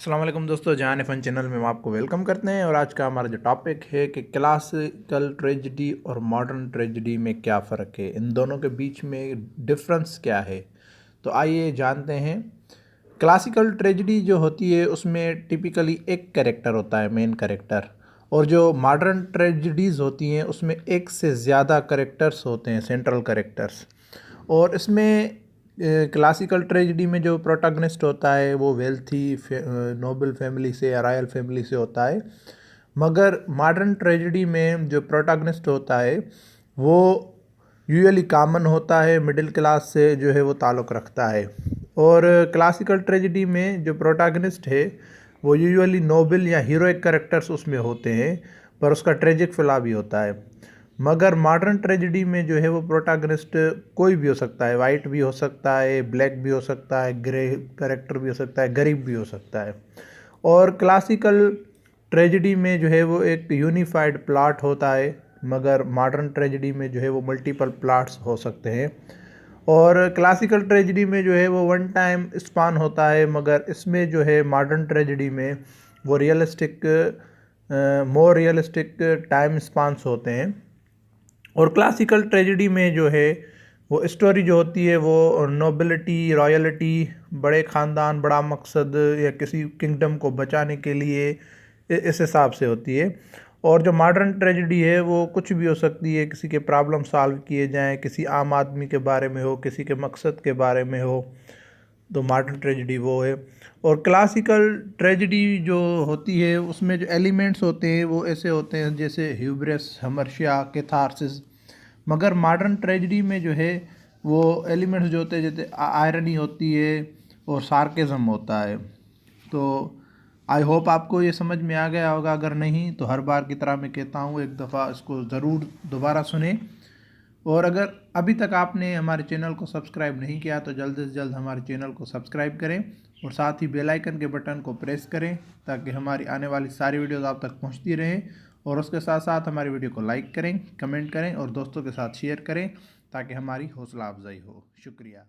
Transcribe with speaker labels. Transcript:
Speaker 1: अस्सलाम वालेकुम दोस्तों, जान फन चैनल में हम आपको वेलकम करते हैं। और आज का हमारा जो टॉपिक है कि क्लासिकल ट्रेजेडी और मॉडर्न ट्रेजेडी में क्या फ़र्क है, इन दोनों के बीच में डिफरेंस क्या है। तो आइए जानते हैं। क्लासिकल ट्रेजेडी जो होती है उसमें टिपिकली एक कैरेक्टर होता है, मेन कैरेक्टर। और जो मॉडर्न ट्रेजेडीज़ होती हैं उसमें एक से ज़्यादा कैरेक्टर्स होते हैं, सेंट्रल कैरेक्टर्स। और इसमें क्लासिकल ट्रेजेडी में जो प्रोटैगनिस्ट होता है वो वेल्थी नोबल फैमिली से या रॉयल फैमिली से होता है। मगर मॉडर्न ट्रेजेडी में जो प्रोटैगनिस्ट होता है वो यूजुअली कॉमन होता है, मिडिल क्लास से जो है वो ताल्लुक़ रखता है। और क्लासिकल ट्रेजेडी में जो प्रोटैगनिस्ट है वो यूजुअली नोबल या हीरोइक कैरेक्टर्स उसमें होते हैं, पर उसका ट्रेजिक फ्लॉ भी होता है। मगर मॉडर्न ट्रेजेडी में जो है वो प्रोटैगनिस्ट कोई भी हो सकता है, वाइट भी हो सकता है, ब्लैक भी हो सकता है, ग्रे कैरेक्टर भी हो सकता है, गरीब भी हो सकता है। और क्लासिकल ट्रेजेडी में जो है वो एक यूनिफाइड प्लॉट होता है, मगर मॉडर्न ट्रेजेडी में जो है वो मल्टीपल प्लॉट्स हो सकते हैं। और क्लासिकल ट्रेजेडी में जो है वो वन टाइम स्पान होता है, मगर इसमें जो है मॉडर्न ट्रेजेडी में वो मोर रियलिस्टिक टाइम स्पान्स होते हैं। और क्लासिकल ट्रेजेडी में जो है वो स्टोरी जो होती है वो नोबिलिटी, रॉयलिटी, बड़े ख़ानदान, बड़ा मकसद या किसी किंगडम को बचाने के लिए इस हिसाब से होती है। और जो मॉडर्न ट्रेजेडी है वो कुछ भी हो सकती है, किसी के प्रॉब्लम सॉल्व किए जाएं, किसी आम आदमी के बारे में हो, किसी के मकसद के बारे में हो, तो मॉडर्न ट्रेजेडी वो है। और क्लासिकल ट्रेजेडी जो होती है उसमें जो एलिमेंट्स होते हैं वो ऐसे होते हैं जैसे ह्यूब्रिस, हमर्शिया, कैथारसिस। मगर मॉडर्न ट्रेजेडी में जो है वो एलिमेंट्स जो होते हैं जैसे आयरनी होती है और सार्केज़म होता है। तो आई होप आपको ये समझ में आ गया होगा। अगर नहीं तो हर बार की तरह मैं कहता हूँ, एक दफ़ा इसको ज़रूर दोबारा सुने। और अगर अभी तक आपने हमारे चैनल को सब्सक्राइब नहीं किया तो जल्द से जल्द हमारे चैनल को सब्सक्राइब करें और साथ ही बेल आइकन के बटन को प्रेस करें ताकि हमारी आने वाली सारी वीडियोस आप तक पहुंचती रहें। और उसके साथ साथ हमारी वीडियो को लाइक करें, कमेंट करें और दोस्तों के साथ शेयर करें ताकि हमारी हौसला अफजाई हो। शुक्रिया।